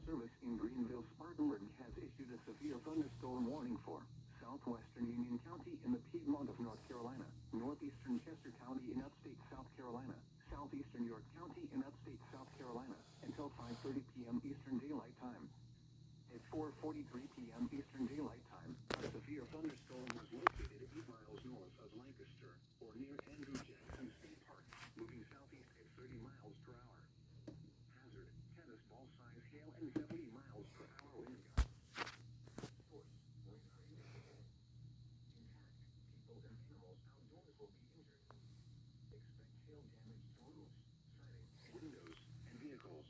Service in Greenville, Spartanburg has issued a severe thunderstorm warning for southwestern Union County in the Piedmont of North Carolina, northeastern Chester County in upstate South Carolina, southeastern York County in upstate South Carolina, until 5:30 p.m. Eastern Daylight Time. At 4:43 p.m. Eastern Daylight Time, a severe thunderstorm was located 8 miles north of Lancaster, or near Andrew Jackson State Park, moving southeast at 30 miles per hour. Hazard, tennis ball size hail and 70 miles per hour wind gusts. Source, radar indicated. Intact, people and animals outdoors will be injured. Expect hail damage to roofs, siding, windows, and vehicles.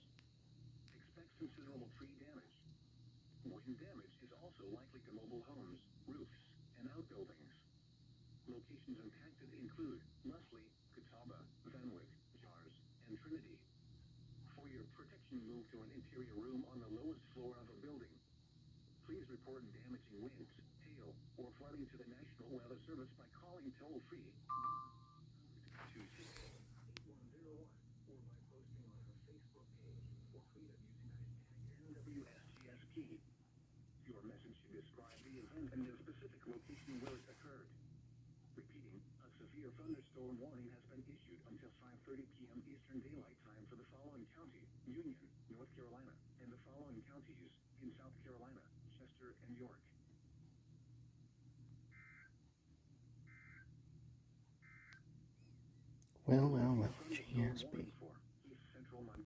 Expect considerable tree damage. Wind damage is also likely to mobile homes, roofs, and outbuildings. Locations impacted include Leslie, Catawba, Fenwick, Jars, and Trinity. For your protection, move to an interior room on the lowest floor of a building. Please report damaging winds, hail, or flooding to the National Weather Service by calling toll-free 1-800-268-8101 or by posting on our Facebook page or tweet us using #NWSGSP. Your message should describe the event and the specific location where it occurred. Repeating, a severe thunderstorm warning has been issued until 5:30 p.m. Eastern Daylight Time for the following county, Union, North Carolina, and the following counties in South Carolina, Chester, and York. Well, GSP.